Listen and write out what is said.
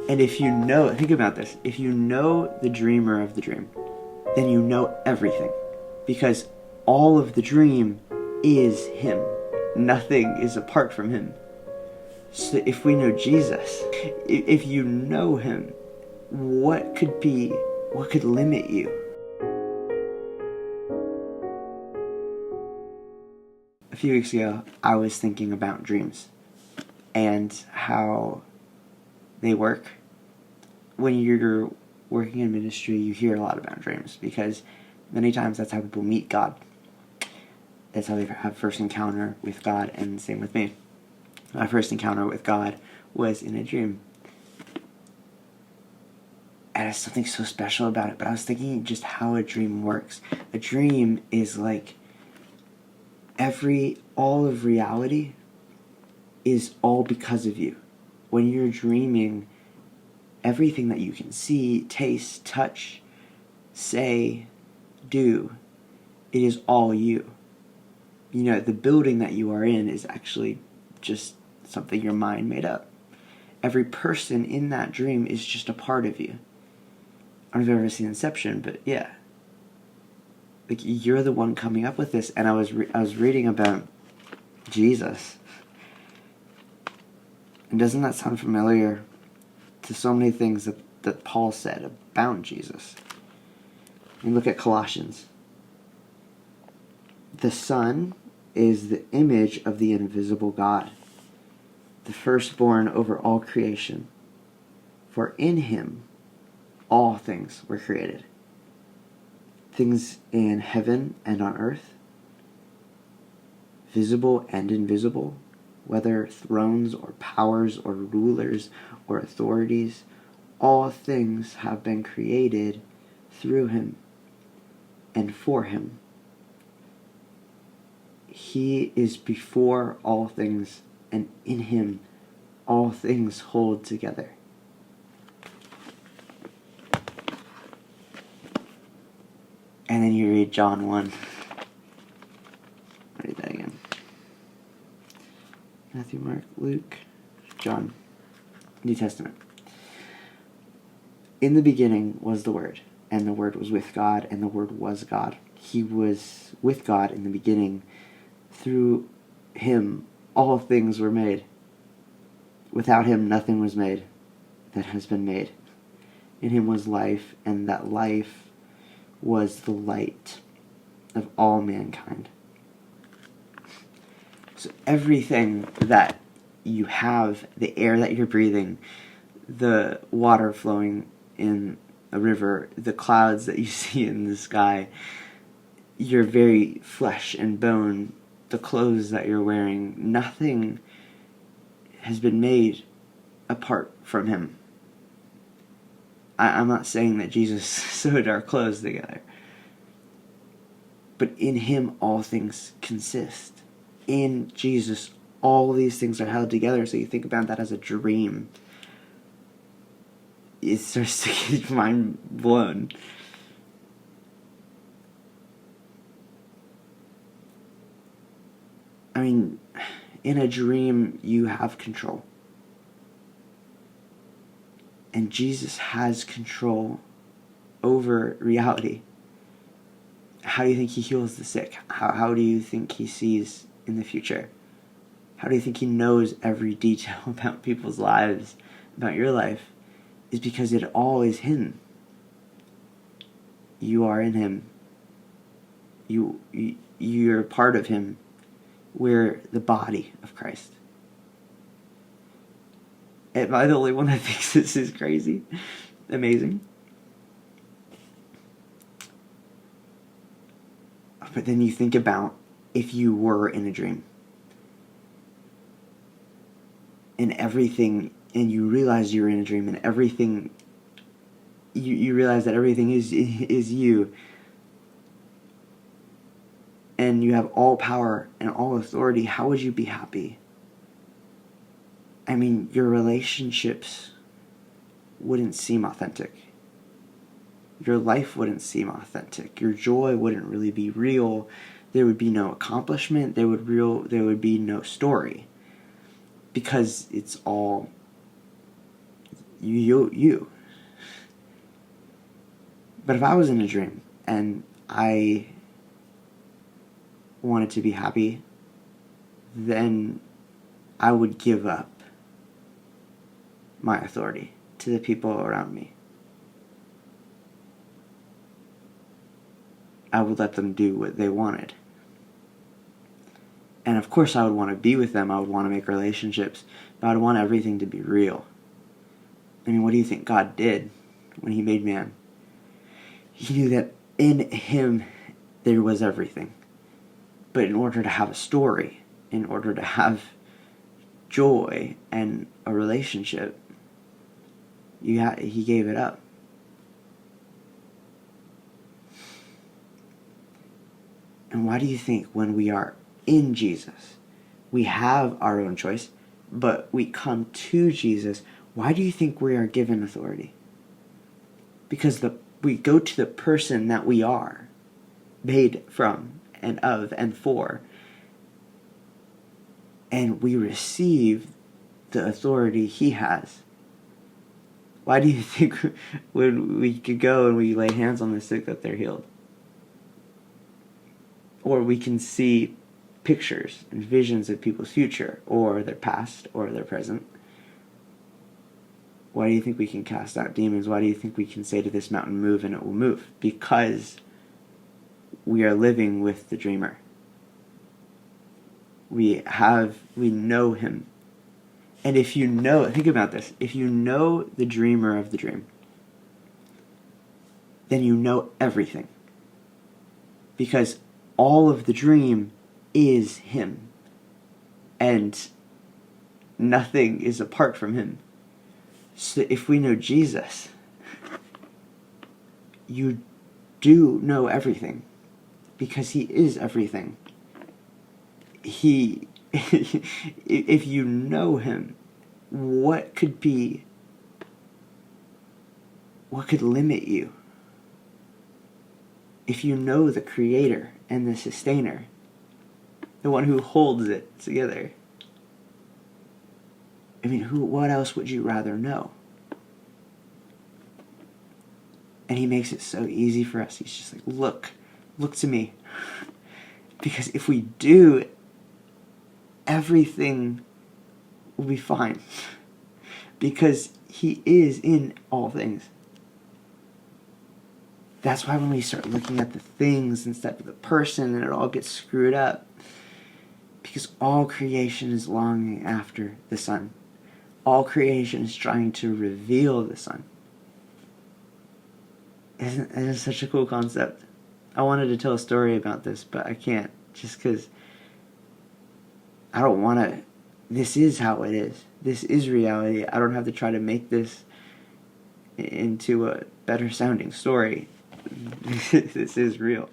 And if you know, think about this, if you know the dreamer of the dream, then you know everything. Because all of the dream is him. Nothing is apart from him. So if we know Jesus, if you know him, what could limit you? A few weeks ago, I was thinking about dreams and how they work. When you're working in ministry, you hear a lot about dreams because many times that's how people meet God. That's how they have first encounter with God, and same with me. My first encounter with God was in a dream. And there's something so special about it, but I was thinking just how a dream works. A dream is like all of reality is all because of you. When you're dreaming, everything that you can see, taste, touch, say, do, it is all you. You know, the building that you are in is actually just something your mind made up. Every person in that dream is just a part of you. I don't know if you've ever seen Inception, but yeah. Like, you're the one coming up with this. And I was reading about Jesus. And doesn't that sound familiar to so many things that Paul said about Jesus? You look at Colossians. The Son is the image of the invisible God, the firstborn over all creation. For in him all things were created, things in heaven and on earth, visible and invisible, whether thrones or powers or rulers or authorities, all things have been created through him and for him. He is before all things, and in him all things hold together. And then you read John 1. Read that again. Matthew, Mark, Luke, John. New Testament. In the beginning was the Word, and the Word was with God, and the Word was God. He was with God in the beginning. Through him all things were made. Without him nothing was made that has been made. In him was life, and that life was the light of all mankind. So everything that you have, the air that you're breathing, the water flowing in a river, the clouds that you see in the sky, your very flesh and bone, the clothes that you're wearing, nothing has been made apart from him. I'm not saying that Jesus sewed our clothes together. But in him all things consist. In Jesus all these things are held together. So you think about that as a dream. It starts to get mind blown. I mean, in a dream you have control. And Jesus has control over reality. How do you think he heals the sick? How do you think he sees in the future? How do you think he knows every detail about people's lives, about your life? Is because it all is him. You are in him. You're part of him. We're the body of Christ. Am I the only one that thinks this is crazy? Amazing. But then you think about if you were in a dream. And everything, and you realize you're in a dream, and everything, you realize that everything is you. And you have all power and all authority. How would you be happy? I mean, your relationships wouldn't seem authentic. Your life wouldn't seem authentic. Your joy wouldn't really be real. There would be no accomplishment. There would be no story. Because it's all you. But if I was in a dream and I wanted to be happy, then I would give up my authority to the people around me. I would let them do what they wanted. And of course I would want to be with them, I would want to make relationships, but I would want everything to be real. I mean, what do you think God did when he made man? He knew that in him there was everything. But in order to have a story, in order to have joy and a relationship, he gave it up. And why do you think when we are in Jesus, we have our own choice, but we come to Jesus, why do you think we are given authority? Because we go to the person that we are, made from and of and for, and we receive the authority he has. Why do you think when we could go and we lay hands on the sick that they're healed? Or we can see pictures and visions of people's future, or their past, or their present. Why do you think we can cast out demons? Why do you think we can say to this mountain, move, and it will move? Because we are living with the dreamer. We know him. And if you know, think about this, if you know the dreamer of the dream, then you know everything. Because all of the dream is him. And nothing is apart from him. So if we know Jesus, you do know everything. Because he is everything. If you know him, what could limit you? If you know the creator and the sustainer, the one who holds it together, I mean, what else would you rather know? And he makes it so easy for us. He's just like, look to me. Because if we do, everything will be fine. Because he is in all things. That's why when we start looking at the things instead of the person, and it all gets screwed up. Because all creation is longing after the Son. All creation is trying to reveal the Son. Isn't it such a cool concept? I wanted to tell a story about this, but I can't. Just because I don't want to. This is how it is. This is reality. I don't have to try to make this into a better sounding story. This is real.